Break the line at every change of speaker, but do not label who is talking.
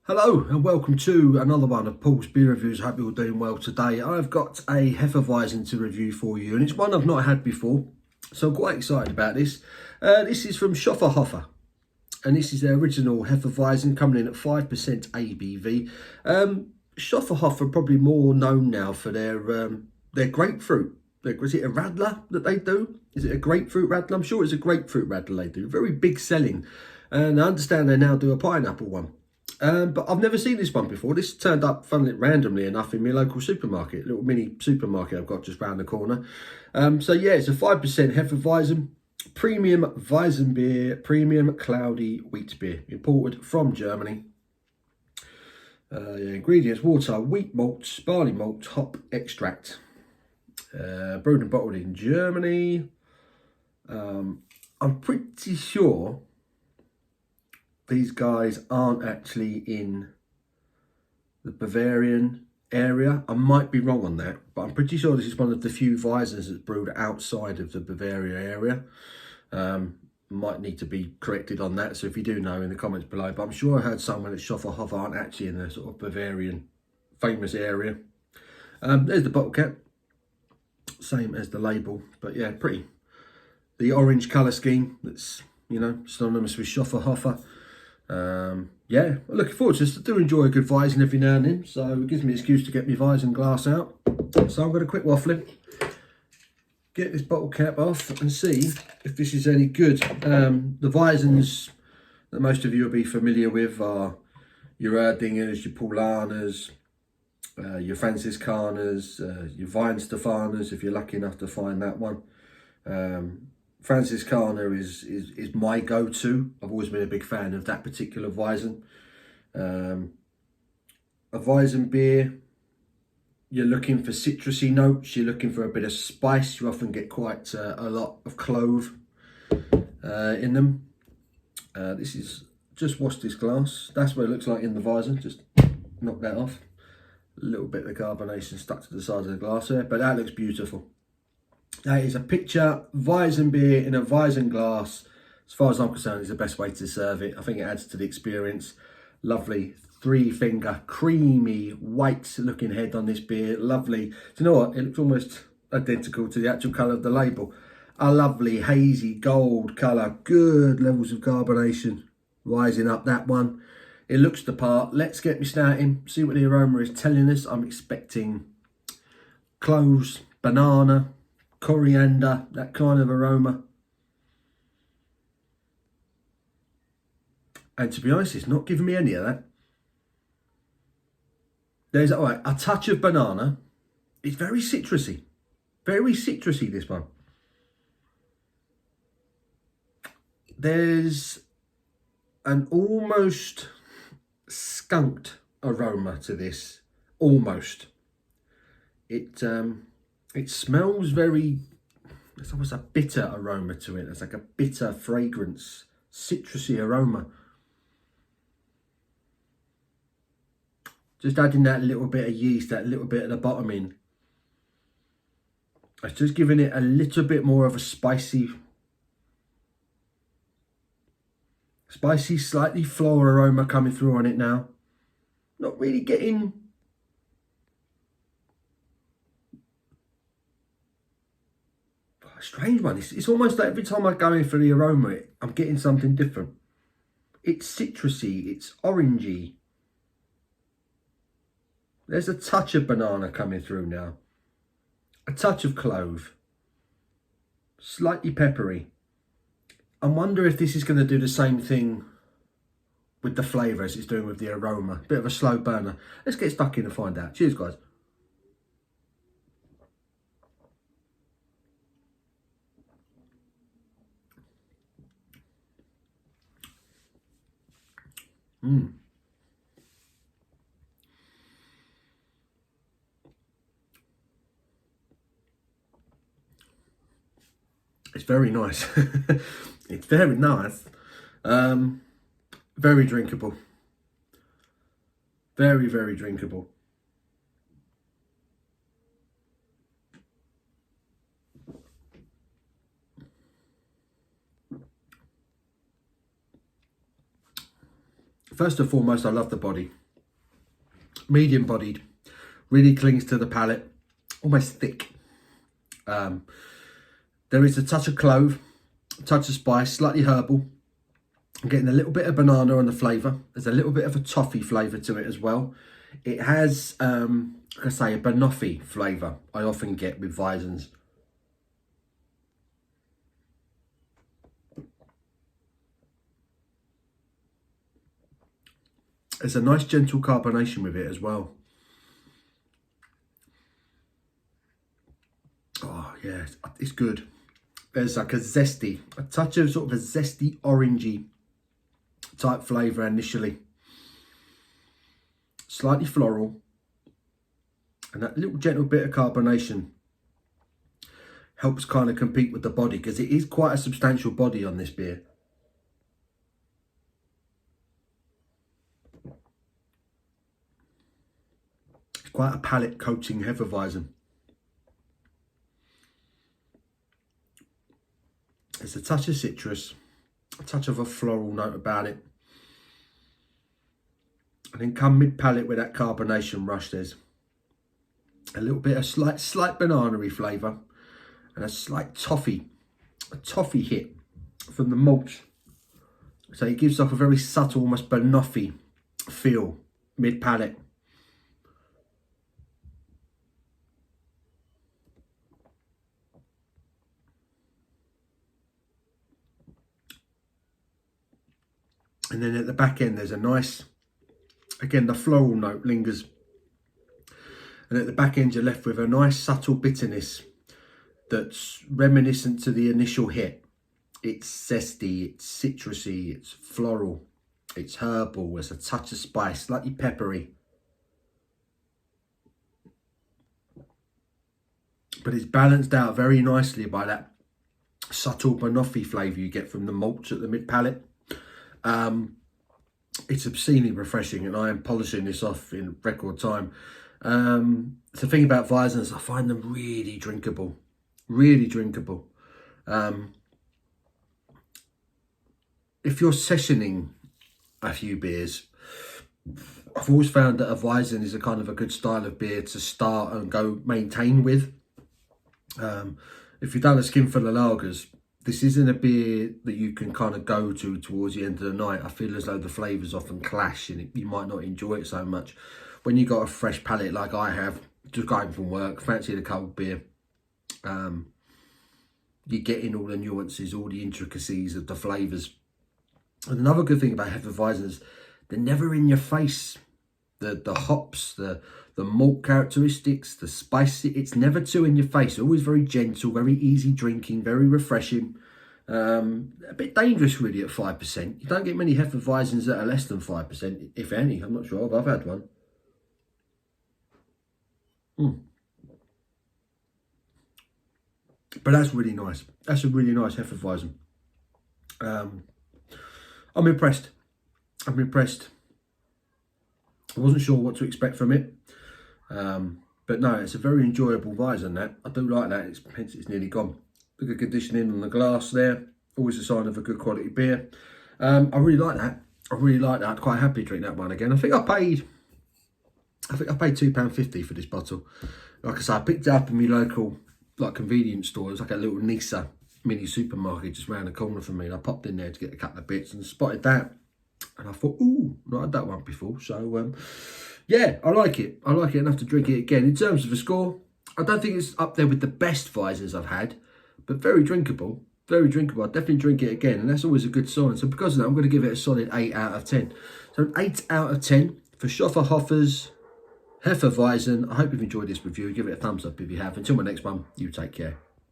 Hello and welcome to another one of Paul's Beer Reviews. I hope you're all doing well today. I've got a Hefeweizen to review for you, and it's one I've not had before, so I'm quite excited about this. This is from Schofferhofer, and this is their original Hefeweizen, coming in at 5% ABV. Schofferhofer are probably more known now for their grapefruit. Is it a radler that they do? Is it a grapefruit radler? I'm sure it's a grapefruit radler they do. Very big selling, and I understand they now do a pineapple one. But I've never seen this one before. This turned up, funnily, randomly enough, in my local supermarket, little mini supermarket I've got just round the corner. So yeah, it's a 5% Hefeweizen, premium Weizen beer, premium cloudy wheat beer, imported from Germany. Ingredients: water, wheat malt, barley malt, hop extract. Brewed and bottled in Germany. I'm pretty sure these guys aren't actually in the Bavarian area. I might be wrong on that, but I'm pretty sure this is one of the few Weizens that's brewed outside of the Bavaria area. Might need to be corrected on that, so if you do know, in the comments below. But I'm sure I heard somewhere that Schofferhofer aren't actually in the sort of Bavarian famous area. There's the bottle cap, same as the label, but yeah, pretty. The orange colour scheme that's, you know, synonymous with Schofferhofer. Yeah, I'm looking forward to this. I do enjoy a good Weizen every now and then, so it gives me an excuse to get my Weizen glass out. So I'm going to quit waffling, get this bottle cap off and see if this is any good. The Weizens that most of you will be familiar with are your Erdingers, your Paulaner's, your Franziskaner's, your Weihenstephaner's, if you're lucky enough to find that one. Franziskaner is my go-to. I've always been a big fan of that particular Weizen. A Weizen beer, you're looking for citrusy notes, you're looking for a bit of spice. You often get quite a lot of clove in them. This is just washed this glass. That's what it looks like in the Weizen. Just knock that off. A little bit of carbonation stuck to the side of the glass there, but that looks beautiful. That is a picture Weizen beer in a Weizen glass. As far as I'm concerned, is the best way to serve it. I think it adds to the experience. Lovely 3-finger, creamy, white looking head on this beer. Lovely. Do you know what? It looks almost identical to the actual colour of the label. A lovely hazy gold colour. Good levels of carbonation rising up that one. It looks the part. Let's get me starting. See what the aroma is telling us. I'm expecting cloves, banana, coriander, that kind of aroma. And to be honest, it's not giving me any of that. There's a touch of banana. It's very citrusy. Very citrusy, this one. There's an almost skunked aroma to this. Almost. It smells very, there's almost a bitter aroma to it. There's like a bitter fragrance, citrusy aroma. Just adding that little bit of yeast, that little bit at the bottom in. It's just giving it a little bit more of a spicy, slightly floral aroma coming through on it now. Not really getting a strange one. It's almost like every time I go in for the aroma, I'm getting something different. It's citrusy, it's orangey. There's a touch of banana coming through now. A touch of clove. Slightly peppery. I wonder if this is going to do the same thing with the flavour as it's doing with the aroma. Bit of a slow burner. Let's get stuck in and find out. Cheers, guys. It's very nice. It's very nice. Very drinkable. Very, very drinkable. First and foremost, I love the body. Medium bodied, really clings to the palate, almost thick. There is a touch of clove, a touch of spice, slightly herbal. I'm getting a little bit of banana on the flavour. There's a little bit of a toffee flavour to it as well. It has, like I say, a banoffee flavour I often get with Weizens. There's a nice gentle carbonation with it as well. Oh yeah, it's good. There's like a touch of sort of a zesty orangey type flavour initially. Slightly floral. And that little gentle bit of carbonation helps kind of compete with the body, because it is quite a substantial body on this beer. It's quite a palate coating Hefeweizen. There's a touch of citrus, a touch of a floral note about it. And then come mid-palate with that carbonation rush, there's a little bit of slight banana-y flavour and a slight toffee hit from the malt. So it gives off a very subtle, almost banoffee feel mid-palate. And then at the back end, there's a nice, again, the floral note lingers. And at the back end, you're left with a nice subtle bitterness that's reminiscent to the initial hit. It's zesty, it's citrusy, it's floral, it's herbal, there's a touch of spice, slightly peppery. But it's balanced out very nicely by that subtle banoffee flavour you get from the malts at the mid-palate. It's obscenely refreshing, and I am polishing this off in record time. The thing about Weizens, I find them really drinkable, really drinkable. If you're sessioning a few beers, I've always found that a Weizen is a kind of a good style of beer to start and go maintain with. If you've done a skinful of lagers, this isn't a beer that you can kind of go to towards the end of the night. I feel as though the flavours often clash and you might not enjoy it so much. When you got a fresh palate like I have, just going from work, fancy a cold beer, you're getting all the nuances, all the intricacies of the flavours. And another good thing about Hefeweizens, they're never in your face. The hops, the malt characteristics, the spice, it's never too in your face. Always very gentle, very easy drinking, very refreshing. A bit dangerous really at 5%. You don't get many Hefeweizens that are less than 5%, if any. I'm not sure, I've had one. But that's really nice. That's a really nice Hefeweizen. I'm impressed. I'm impressed. I wasn't sure what to expect from it. But no, it's a very enjoyable Weizen, that. I do like that, hence it's nearly gone. The good conditioning on the glass there. Always a sign of a good quality beer. I really like that. I really like that. I'd quite happy to drink that one again. I think I paid £2.50 for this bottle. Like I said, I picked it up in my local convenience store. It was like a little Nisa mini supermarket just round the corner from me. And I popped in there to get a couple of bits and spotted that. And I thought, ooh, not had that one before. So, yeah, I like it. I like it enough to drink it again. In terms of a score, I don't think it's up there with the best Weizens I've had, but very drinkable. Very drinkable. I'd definitely drink it again, and that's always a good sign. So because of that, I'm going to give it a solid 8 out of 10. So an 8 out of 10 for Schofferhofer's Hefeweizen. I hope you've enjoyed this review. Give it a thumbs up if you have. Until my next one, you take care.